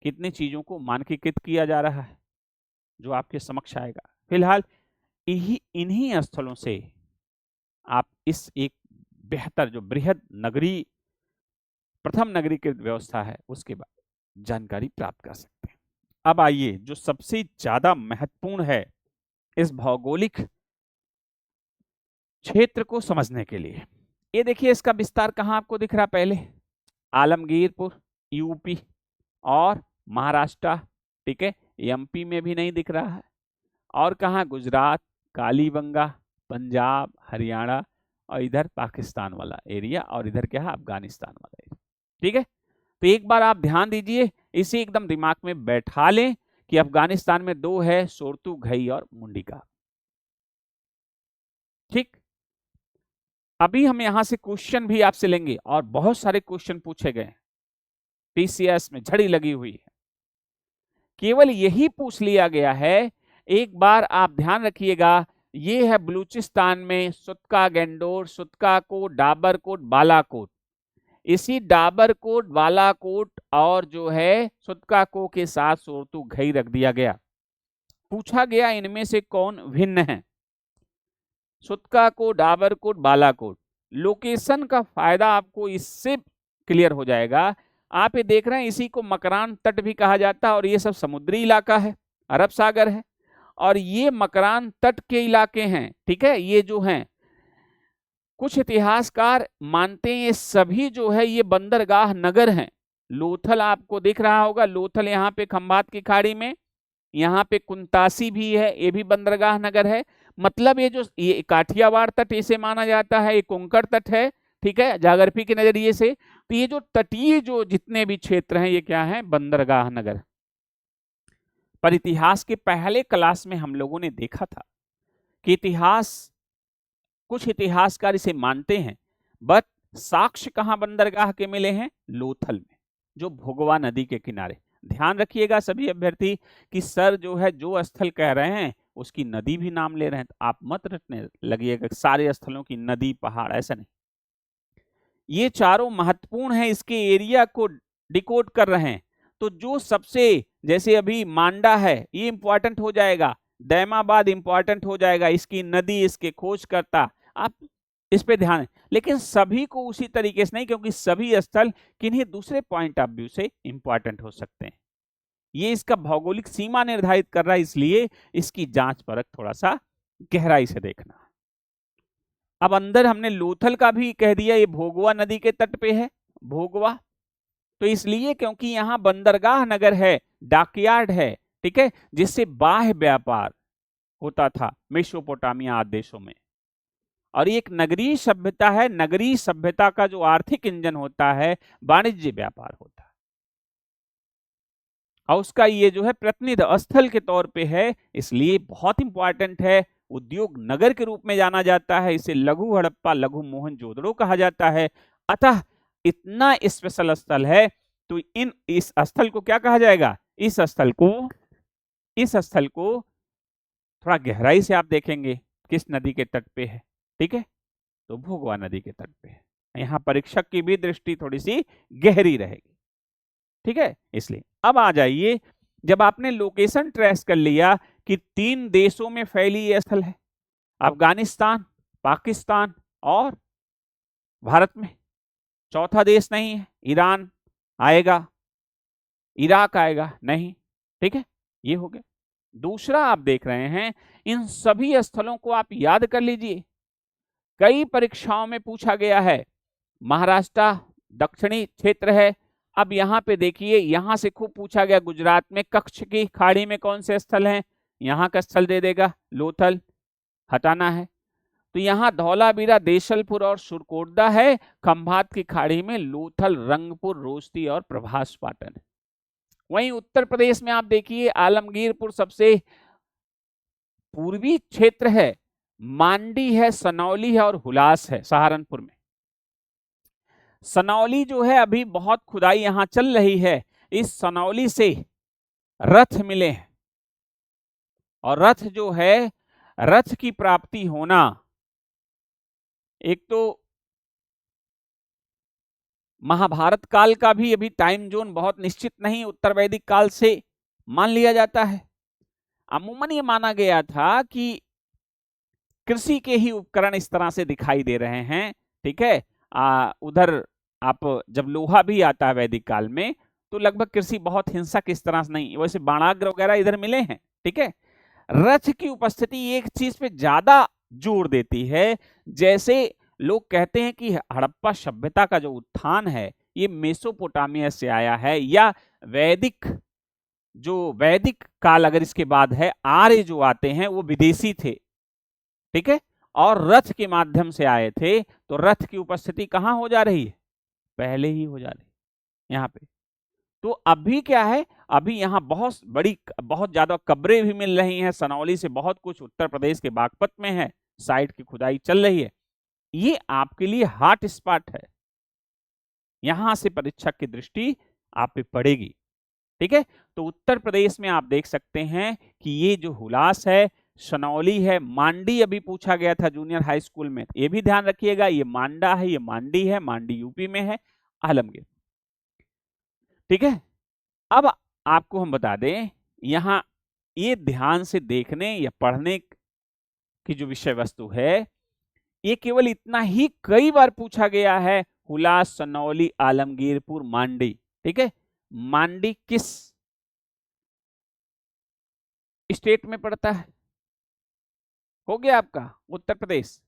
कितनी चीजों को मानकीकृत किया जा रहा है जो आपके समक्ष आएगा। फिलहाल इन्हीं स्थलों से आप इस एक बेहतर जो बृहद नगरी, प्रथम नगरी की व्यवस्था है, उसके बाद जानकारी प्राप्त कर सकते हैं। अब आइए जो सबसे ज्यादा महत्वपूर्ण है इस भौगोलिक क्षेत्र को समझने के लिए, ये देखिए इसका विस्तार कहाँ आपको दिख रहा, पहले आलमगीरपुर यूपी और महाराष्ट्र, ठीक है, एमपी में भी नहीं दिख रहा है, और कहाँ गुजरात, कालीबंगा, पंजाब, हरियाणा, और इधर पाकिस्तान वाला एरिया, और इधर क्या है अफगानिस्तान वाला एरिया, ठीक है। तो एक बार आप ध्यान दीजिए, इसे एकदम दिमाग में बैठा लें कि अफगानिस्तान में दो है, सोरतू, घई और मुंडिका, ठीक। अभी हम यहां से क्वेश्चन भी आपसे लेंगे और बहुत सारे क्वेश्चन पूछे गए, पीसीएस में झड़ी लगी हुई है, केवल यही पूछ लिया गया है। एक बार आप ध्यान रखिएगा, ये है बलूचिस्तान में सुतका गेंडोर, सुतका कोट, डाबरकोट, बालाकोट। इसी डाबरकोट, बालाकोट और जो है सुतका को के साथ सोरतू घई रख दिया गया। पूछा गया इनमें से कौन भिन्न है, सुतका को, डाबरकोट, बालाकोट। लोकेशन का फायदा आपको इससे क्लियर हो जाएगा। आप ये देख रहे हैं, इसी को मकरान तट भी कहा जाता है, और ये सब समुद्री इलाका है, अरब सागर है, और ये मकरान तट के इलाके हैं, ठीक है। ये जो हैं, कुछ इतिहासकार मानते हैं ये सभी जो है ये बंदरगाह नगर हैं। लोथल आपको दिख रहा होगा, लोथल यहाँ पे खंभात की खाड़ी में, यहाँ पे कुंतासी भी है, ये भी बंदरगाह नगर है। मतलब ये जो ये काठियावाड़ तट इसे माना जाता है, ये कोंकण तट है, ठीक है, जागरफी के नजरिए से। तो ये जो तटीय जो जितने भी क्षेत्र हैं, ये क्या है, बंदरगाह नगर। पर इतिहास के पहले क्लास में हम लोगों ने देखा था कि कुछ इतिहासकार इसे मानते हैं, बट साक्ष्य कहां बंदरगाह के मिले हैं, लोथल में, जो भोगवा नदी के किनारे। ध्यान रखिएगा सभी अभ्यर्थी कि सर जो है जो स्थल कह रहे हैं उसकी नदी भी नाम ले रहे हैं, तो आप मत रटने लगिएगा सारे स्थलों की नदी पहाड़, ऐसा नहीं। ये चारों महत्वपूर्ण हैं, इसके एरिया को डिकोड कर रहे हैं। तो जो सबसे, जैसे अभी मांडा है, ये इंपॉर्टेंट हो जाएगा, दैमाबाद इंपॉर्टेंट हो जाएगा, इसकी नदी, इसके खोजकर्ता, आप इस पे ध्यान है। लेकिन सभी को उसी तरीके से नहीं, क्योंकि सभी स्थल किन्हीं दूसरे पॉइंट ऑफ व्यू से इंपॉर्टेंट हो सकते हैं। ये इसका भौगोलिक सीमा निर्धारित कर रहा है, इसलिए इसकी जांच परख थोड़ा सा गहराई से देखना। अब अंदर हमने लोथल का भी कह दिया, ये भोगवा नदी के तट पे है, भोगवा, तो इसलिए क्योंकि यहाँ बंदरगाह नगर है, डॉकयार्ड है, ठीक है, जिससे बाह्य व्यापार होता था मेसोपोटामिया आदि देशों में। और एक नगरीय सभ्यता है, नगरीय सभ्यता का जो आर्थिक इंजन होता है वाणिज्य व्यापार होता है, और उसका ये जो है प्रतिनिधि स्थल के तौर पे है, इसलिए बहुत इंपॉर्टेंट है। उद्योग नगर के रूप में जाना जाता है, इसे लघु हड़प्पा, लघु मोहनजोदड़ो कहा जाता है। अतः इतना स्पेशल स्थल है, तो इस स्थल को क्या कहा जाएगा, इस स्थल को थोड़ा गहराई से आप देखेंगे किस नदी के तट पे है, ठीक है, तो भोगवा नदी के तट पे है। यहाँ परीक्षक की भी दृष्टि थोड़ी सी गहरी रहेगी, ठीक है। इसलिए अब आ जाइए, जब आपने लोकेशन ट्रेस कर लिया कि 3 देशों में फैली यह स्थल है, अफगानिस्तान, पाकिस्तान और भारत में, चौथा देश नहीं है, ईरान आएगा, इराक आएगा नहीं, ठीक है, ये हो गया। दूसरा आप देख रहे हैं, इन सभी स्थलों को आप याद कर लीजिए, कई परीक्षाओं में पूछा गया है। महाराष्ट्र दक्षिणी क्षेत्र है। अब यहाँ पे देखिए, यहां से खूब पूछा गया, गुजरात में कच्छ की खाड़ी में कौन से स्थल हैं, यहाँ का स्थल दे देगा, लोथल हटाना है। तो यहाँ धौलावीरा, देशलपुर और सुरकोटदा है। खंभात की खाड़ी में लोथल, रंगपुर, रोस्ती और प्रभास पाटन है। वहीं उत्तर प्रदेश में आप देखिए, आलमगीरपुर सबसे पूर्वी क्षेत्र है, मांडी है, सनौली है और हुलास है सहारनपुर में। सनौली जो है अभी बहुत खुदाई यहां चल रही है, इस सनौली से रथ मिले हैं, और रथ जो है, रथ की प्राप्ति होना, एक तो महाभारत काल का भी अभी टाइम जोन बहुत निश्चित नहीं, उत्तर वैदिक काल से मान लिया जाता है। अमूमन ये माना गया था कि कृषि के ही उपकरण इस तरह से दिखाई दे रहे हैं, ठीक है। उधर आप जब लोहा भी आता है वैदिक काल में, तो लगभग कृषि बहुत हिंसक इस तरह से नहीं, वैसे बाणाग्र वगैरह इधर मिले हैं, ठीक है। रथ की उपस्थिति एक चीज पे ज्यादा जोर देती है, जैसे लोग कहते हैं कि हड़प्पा सभ्यता का जो उत्थान है ये मेसोपोटामिया से आया है, या वैदिक जो वैदिक काल अगर इसके बाद है, आर्य जो आते हैं वो विदेशी थे, ठीक है, और रथ के माध्यम से आए थे, तो रथ की उपस्थिति कहां हो जा रही है, पहले ही हो जा रही है यहाँ पे। तो अभी क्या है, अभी यहाँ बहुत बड़ी बहुत ज्यादा कब्रें भी मिल रही हैं, सनौली से बहुत कुछ उत्तर प्रदेश के बागपत में है, साइट की खुदाई चल रही है, ये आपके लिए हॉट स्पॉट है, यहां से परीक्षक की दृष्टि आप पे पड़ेगी, ठीक है। तो उत्तर प्रदेश में आप देख सकते हैं कि ये जो हुलास है, सनौली है, मांडी अभी पूछा गया था जूनियर हाई स्कूल में, ये भी ध्यान रखिएगा, ये मांडा है, ये मांडी है, मांडी यूपी में है, आलमगीर, ठीक है। अब आपको हम बता दें, यहां ये ध्यान से देखने या पढ़ने की जो विषय वस्तु है, ये केवल इतना ही कई बार पूछा गया है, हुलास, सनौली, आलमगीरपुर, मांडी, ठीक है। मांडी किस स्टेट में पड़ता है, हो गया आपका उत्तर प्रदेश।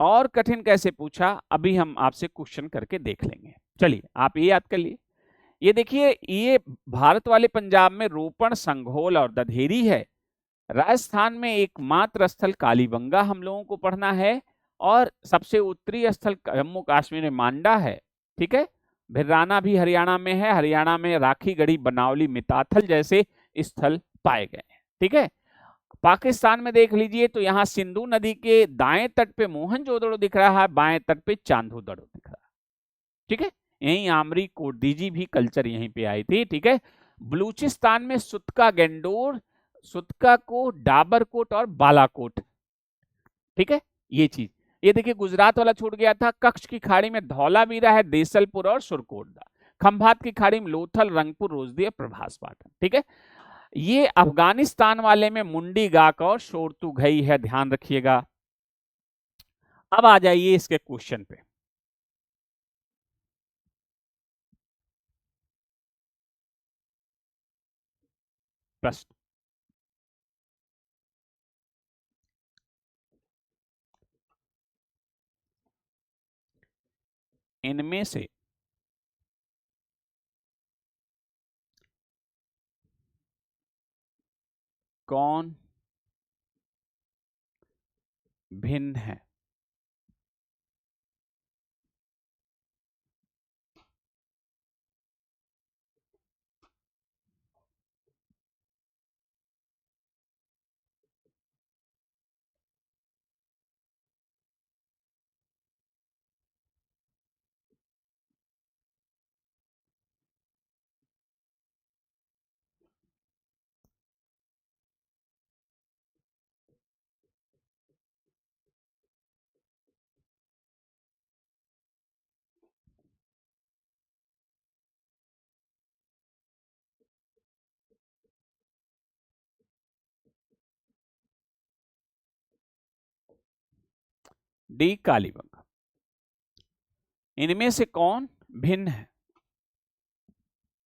और कठिन कैसे पूछा, अभी हम आपसे क्वेश्चन करके देख लेंगे, चलिए आप ये याद कर लिए। ये देखिए, ये भारत वाले पंजाब में रोपण, संघोल और दधेरी है। राजस्थान में एकमात्र स्थल कालीबंगा हम लोगों को पढ़ना है, और सबसे उत्तरी स्थल जम्मू कश्मीर में मांडा है, ठीक है। भिराना भी हरियाणा में है, हरियाणा में राखी गढ़ी, बनावली, मिताथल जैसे स्थल पाए गए हैं, ठीक है। पाकिस्तान में देख लीजिए, तो यहाँ सिंधु नदी के दाएं तट पे मोहनजोदड़ो दिख रहा है, बाएं तट पे चांदोदड़ो दिख रहा है, ठीक है। यही आमरी कोटदीजी भी कल्चर यहीं पे आई थी, ठीक है। बलूचिस्तान में सुतका, गेंडोर, सुतका को, डाबरकोट और बालाकोट, ठीक है। ये चीज, ये देखिए गुजरात वाला छूट गया था, कच्छ की खाड़ी में धौलावीरा है, देसलपुर और सुरकोटदा, खंभात की खाड़ी में लोथल, रंगपुर, रोजदी, प्रभास पाटन, ठीक है। ये अफगानिस्तान वाले में मुंडी गाक और शोरतुघई है, ध्यान रखिएगा। अब आ जाइए इसके क्वेश्चन पे। प्रश्न, इनमें से कौन भिन्न है, डी कालीबंगा। इनमें से कौन भिन्न है,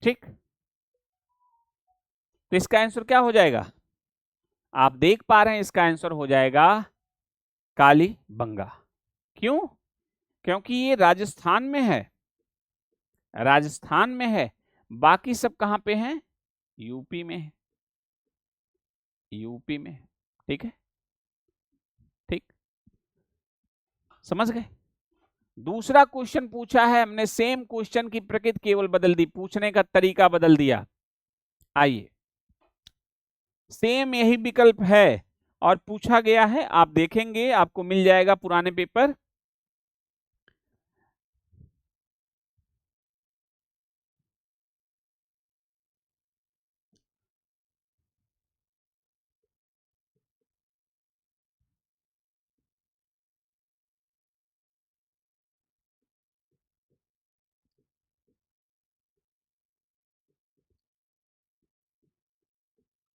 ठीक। तो इसका आंसर क्या हो जाएगा, आप देख पा रहे हैं, इसका आंसर हो जाएगा कालीबंगा। क्यों, क्योंकि ये राजस्थान में है, राजस्थान में है, बाकी सब कहां पे हैं, यूपी में है, यूपी में, ठीक है, ठीक, समझ गए। दूसरा क्वेश्चन पूछा है हमने, सेम क्वेश्चन की प्रकृति केवल बदल दी, पूछने का तरीका बदल दिया। आइए, सेम यही विकल्प है और पूछा गया है, आप देखेंगे आपको मिल जाएगा पुराने पेपर।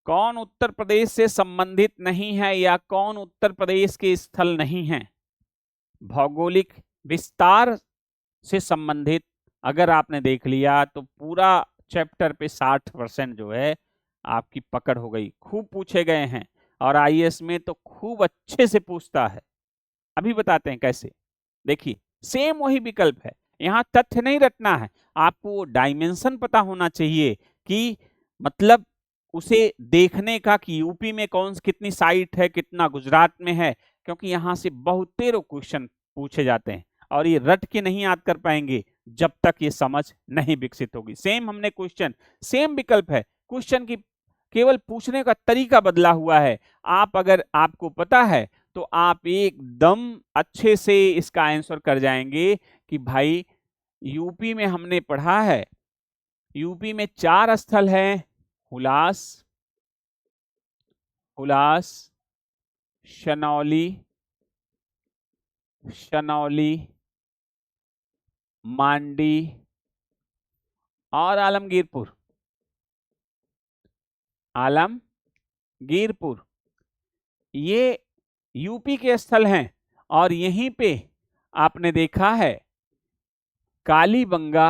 कौन उत्तर प्रदेश से संबंधित नहीं है, या कौन उत्तर प्रदेश के स्थल नहीं है, भौगोलिक विस्तार से संबंधित अगर आपने देख लिया तो पूरा चैप्टर पे 60% जो है आपकी पकड़ हो गई। खूब पूछे गए हैं और आईएएस में तो खूब अच्छे से पूछता है। अभी बताते हैं कैसे। देखिए सेम वही विकल्प है, यहाँ तथ्य नहीं रटना है, आपको डायमेंशन पता होना चाहिए कि मतलब उसे देखने का कि यूपी में कितनी साइट है, कितना गुजरात में है, क्योंकि यहाँ से बहुतेरों क्वेश्चन पूछे जाते हैं और ये रट के नहीं याद कर पाएंगे जब तक ये समझ नहीं विकसित होगी। सेम हमने क्वेश्चन, सेम विकल्प है, क्वेश्चन की केवल पूछने का तरीका बदला हुआ है। आप अगर आपको पता है तो आप एकदम अच्छे से इसका आंसर कर जाएंगे कि भाई यूपी में हमने पढ़ा है, यूपी में 4 स्थल हैं, हुलास, हुलास, शनौली, शनौली, मांडी और आलमगीरपुर। आलमगीरपुर ये यूपी के स्थल हैं और यहीं पे आपने देखा है कालीबंगा,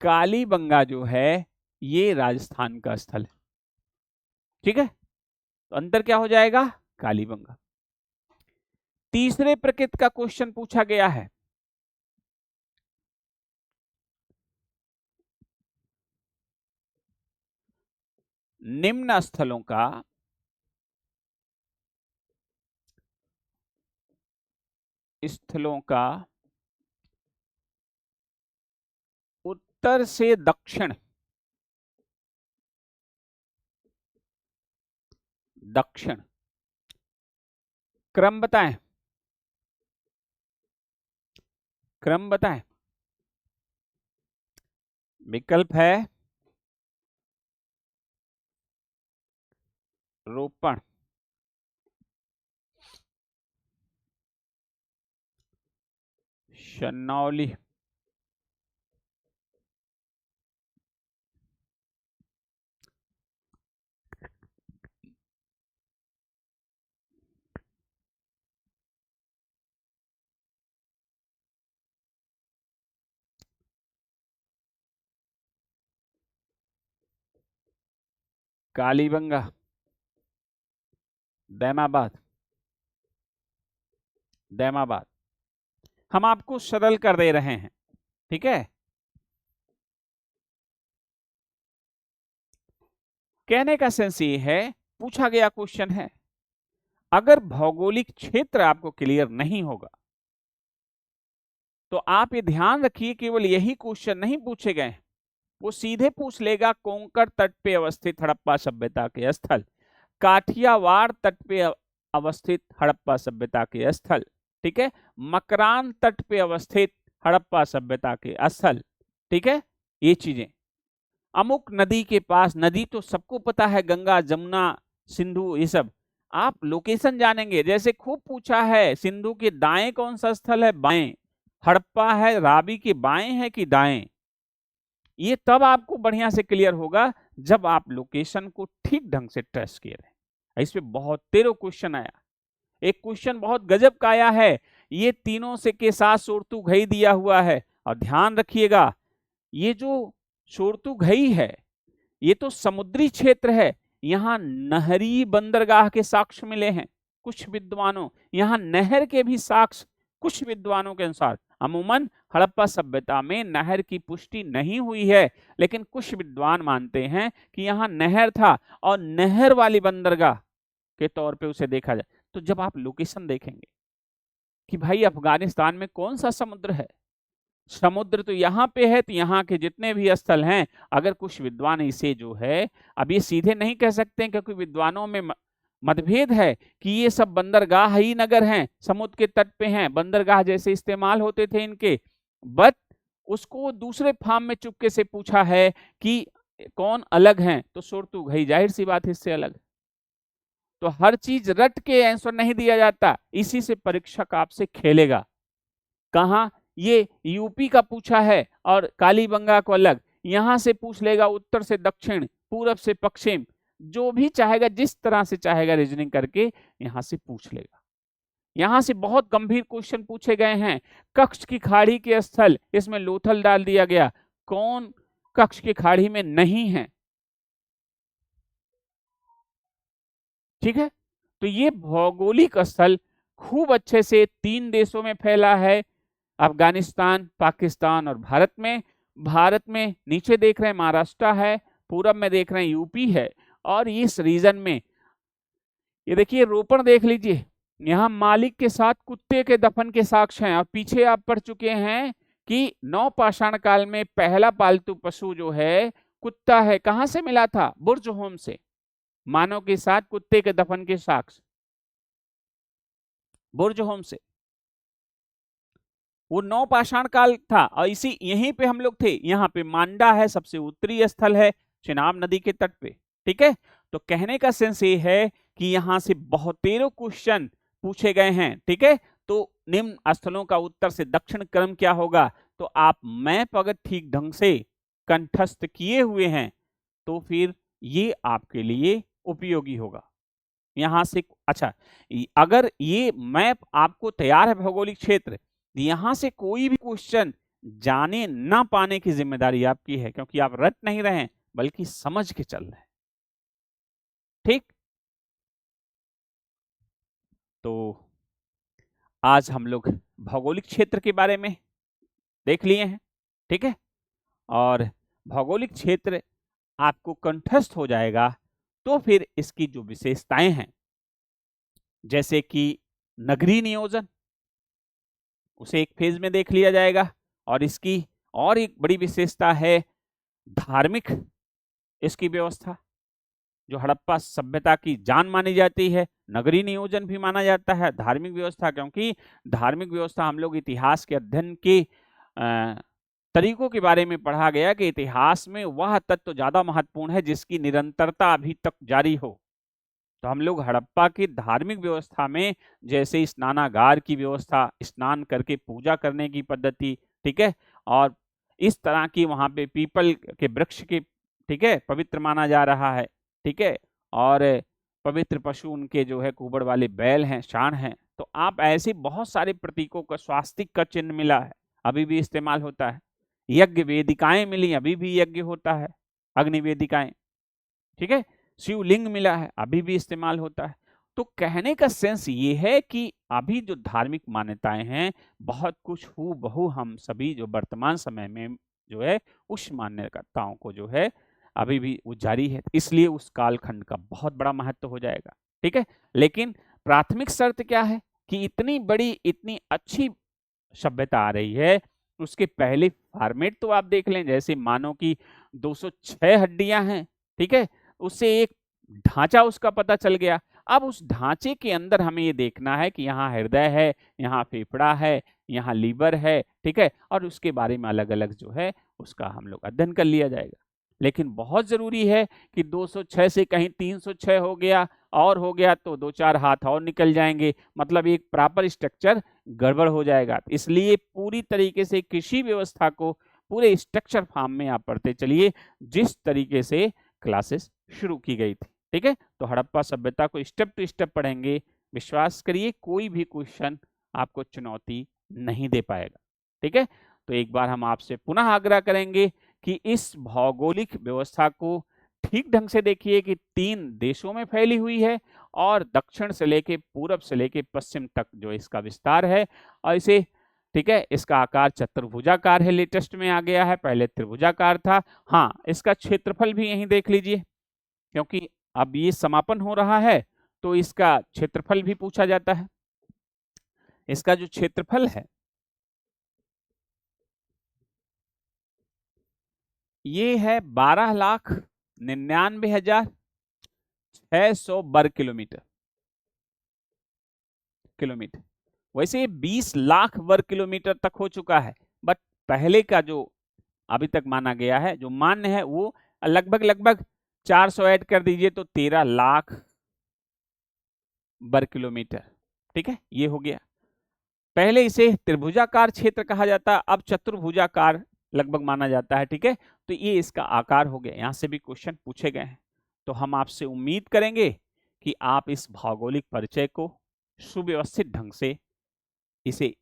कालीबंगा जो है ये राजस्थान का स्थल है। ठीक है, तो अंतर क्या हो जाएगा, कालीबंगा। तीसरे प्रकृति का क्वेश्चन पूछा गया है, निम्न स्थलों का उत्तर से दक्षिण, दक्षिण क्रम बताएं, क्रम बताएं। विकल्प है रोपण, शनौली, कालीबंगा, दैमाबाद, दैमाबाद। हम आपको सरल कर दे रहे हैं, ठीक है। कहने का सेंस ये है, पूछा गया क्वेश्चन है, अगर भौगोलिक क्षेत्र आपको क्लियर नहीं होगा तो आप ये ध्यान रखिए केवल यही क्वेश्चन नहीं पूछे गए, वो सीधे पूछ लेगा कोंकण तट पे अवस्थित हड़प्पा सभ्यता के स्थल, काठियावाड़ तट पे अवस्थित हड़प्पा सभ्यता के स्थल, ठीक है, मकरान तट पे अवस्थित हड़प्पा सभ्यता के स्थल, ठीक है। ये चीजें अमुक नदी के पास, नदी तो सबको पता है, गंगा, जमुना, सिंधु, ये सब आप लोकेशन जानेंगे। जैसे खूब पूछा है सिंधु के दाएं कौन सा स्थल है, बाएं, हड़प्पा है रावी के बाएं है कि दाएं, ये तब आपको बढ़िया से क्लियर होगा जब आप लोकेशन को ठीक ढंग से ट्रेस किए रहे। इस पे बहुत तेरो क्वेश्चन आया, एक क्वेश्चन बहुत गजब का आया है, ये तीनों से के साथ सोरतु घई दिया हुआ है, और ध्यान रखिएगा ये जो सोरतु घई है ये तो समुद्री क्षेत्र है, यहाँ नहरी बंदरगाह के साक्ष्य मिले हैं कुछ विद्वानों, यहाँ नहर के भी साक्ष्य कुछ विद्वानों के अनुसार। अमूमन हड़प्पा सभ्यता में नहर की पुष्टि नहीं हुई है, लेकिन कुछ विद्वान मानते हैं कि यहाँ नहर था और नहर वाली बंदरगाह के तौर पे उसे देखा जाए। तो जब आप लोकेशन देखेंगे कि भाई अफगानिस्तान में कौन सा समुद्र है, समुद्र तो यहाँ पे है, तो यहाँ के जितने भी स्थल हैं, अगर कुछ विद्वान इसे जो है, अब ये सीधे नहीं कह सकते हैं क्योंकि विद्वानों में मतभेद है कि ये सब बंदरगाह ही नगर हैं, समुद्र के तट पे हैं, बंदरगाह जैसे इस्तेमाल होते थे इनके, बट उसको दूसरे फॉर्म में चुपके से पूछा है कि कौन अलग हैं, तो सोरतु घई जाहिर सी बात इससे अलग। तो हर चीज रट के आंसर नहीं दिया जाता, इसी से परीक्षक आपसे खेलेगा। कहाँ, ये यूपी का पूछा है और कालीबंगा को अलग, यहां से पूछ लेगा उत्तर से दक्षिण, पूरब से पश्चिम, जो भी चाहेगा जिस तरह से चाहेगा रीजनिंग करके यहां से पूछ लेगा। यहां से बहुत गंभीर क्वेश्चन पूछे गए हैं। कक्ष की खाड़ी के स्थल, इसमें लोथल डाल दिया गया, कौन कक्ष की खाड़ी में नहीं है? ठीक है, तो ये भौगोलिक स्थल खूब अच्छे से 3 देशों में फैला है, अफगानिस्तान, पाकिस्तान और भारत में। भारत में नीचे देख रहे हैं महाराष्ट्र है, पूरब में देख रहे हैं यूपी है, और इस रीजन में ये देखिए रोपण देख लीजिए, यहाँ मालिक के साथ कुत्ते के दफन के साक्ष्य हैं। और पीछे आप पढ़ चुके हैं कि नवपाषाण काल में पहला पालतू पशु जो है कुत्ता है। कहां से मिला था? बुर्ज होम से, मानव के साथ कुत्ते के दफन के साक्ष्य बुर्ज होम से। वो नवपाषाण काल था, और इसी यहीं पे हम लोग थे। यहाँ पे मांडा है, सबसे उत्तरी स्थल है चिनाब नदी के तट पे। ठीक है, तो कहने का सेंस ये है कि यहां से बहुतेरों क्वेश्चन पूछे गए हैं। ठीक है, तो निम्न स्थलों का उत्तर से दक्षिण क्रम क्या होगा? तो आप मैप अगर ठीक ढंग से कंठस्थ किए हुए हैं तो फिर ये आपके लिए उपयोगी होगा। यहां से अच्छा, अगर ये मैप आपको तैयार है भौगोलिक क्षेत्र, यहां से कोई भी क्वेश्चन जाने ना पाने की जिम्मेदारी आपकी है, क्योंकि आप रट नहीं रहे हैं बल्कि समझ के चल रहे हैं। ठीक, तो आज हम लोग भौगोलिक क्षेत्र के बारे में देख लिए हैं। ठीक है, और भौगोलिक क्षेत्र आपको कंठस्थ हो जाएगा तो फिर इसकी जो विशेषताएं हैं, जैसे कि नगरीय नियोजन, उसे एक फेज में देख लिया जाएगा। और इसकी और एक बड़ी विशेषता है धार्मिक इसकी व्यवस्था, जो हड़प्पा सभ्यता की जान मानी जाती है। नगरीय नियोजन भी माना जाता है, धार्मिक व्यवस्था, क्योंकि धार्मिक व्यवस्था हम लोग इतिहास के अध्ययन के तरीकों के बारे में पढ़ा गया कि इतिहास में वह तत्व ज्यादा महत्वपूर्ण है जिसकी निरंतरता अभी तक जारी हो। तो हम लोग हड़प्पा की धार्मिक व्यवस्था में, जैसे स्नानागार की व्यवस्था, स्नान करके पूजा करने की पद्धति, ठीक है, और इस तरह की वहां पे पीपल के वृक्ष के, ठीक है, पवित्र माना जा रहा है। ठीक है, और पवित्र पशु उनके जो है कुबड़ वाले बैल हैं, सांड हैं। तो आप ऐसे बहुत सारे प्रतीकों का, स्वास्तिक का चिन्ह मिला है, अभी भी इस्तेमाल होता है। यज्ञ वेदिकाएं मिली, अभी भी यज्ञ होता है, अग्नि वेदिकाएं। ठीक है, शिवलिंग मिला है, अभी भी इस्तेमाल होता है। तो कहने का सेंस ये है कि अभी जो धार्मिक मान्यताएं हैं, बहुत कुछ हूबहू हम सभी जो वर्तमान समय में जो है उस मान्यताओं को जो है अभी भी वो जारी है, इसलिए उस कालखंड का बहुत बड़ा महत्व हो जाएगा। ठीक है, लेकिन प्राथमिक शर्त क्या है कि इतनी बड़ी, इतनी अच्छी सभ्यता आ रही है, उसके पहले फॉर्मेट तो आप देख लें। जैसे मानो कि 206 हड्डियां हैं, ठीक है, उससे एक ढांचा उसका पता चल गया। अब उस ढांचे के अंदर हमें ये देखना है कि यहाँ हृदय है, यहाँ फेफड़ा है, यहाँ लीवर है, ठीक है, और उसके बारे में अलग अलग जो है उसका हम लोग अध्ययन कर लिया जाएगा। लेकिन बहुत जरूरी है कि 206 से कहीं 306 हो गया और हो गया तो 2-4 हाथ और निकल जाएंगे, मतलब एक प्रॉपर स्ट्रक्चर गड़बड़ हो जाएगा। इसलिए पूरी तरीके से कृषि व्यवस्था को पूरे स्ट्रक्चर फॉर्म में आप पढ़ते चलिए, जिस तरीके से क्लासेस शुरू की गई थी। ठीक है, तो हड़प्पा सभ्यता को स्टेप टू स्टेप पढ़ेंगे, विश्वास करिए कोई भी क्वेश्चन आपको चुनौती नहीं दे पाएगा। ठीक है, तो एक बार हम आपसे पुनः आग्रह करेंगे कि इस भौगोलिक व्यवस्था को ठीक ढंग से देखिए कि 3 देशों में फैली हुई है, और दक्षिण से लेके पूरब से लेके पश्चिम तक जो इसका विस्तार है। और इसे, ठीक है, इसका आकार चतुर्भुजाकार है, लेटेस्ट में आ गया है, पहले त्रिभुजाकार था। हाँ, इसका क्षेत्रफल भी यहीं देख लीजिए, क्योंकि अब ये समापन हो रहा है तो इसका क्षेत्रफल भी पूछा जाता है। इसका जो क्षेत्रफल है ये है 12,99,600 वर्ग किलोमीटर। वैसे 20 लाख वर्ग किलोमीटर तक हो चुका है, बट पहले का जो अभी तक माना गया है, जो मान्य है, वो लगभग 400 ऐड कर दीजिए तो 13 लाख वर्ग किलोमीटर। ठीक है, ये हो गया। पहले इसे त्रिभुजाकार क्षेत्र कहा जाता, अब चतुर्भुजाकार लगभग माना जाता है। ठीक है, तो ये इसका आकार हो गया। यहां से भी क्वेश्चन पूछे गए हैं, तो हम आपसे उम्मीद करेंगे कि आप इस भौगोलिक परिचय को सुव्यवस्थित ढंग से इसे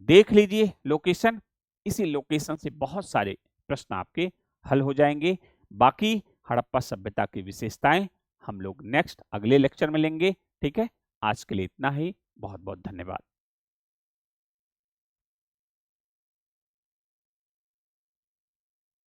देख लीजिए लोकेशन। इसी लोकेशन से बहुत सारे प्रश्न आपके हल हो जाएंगे। बाकी हड़प्पा सभ्यता की विशेषताएं हम लोग नेक्स्ट अगले लेक्चर में लेंगे। ठीक है, आज के लिए इतना ही। बहुत बहुत धन्यवाद।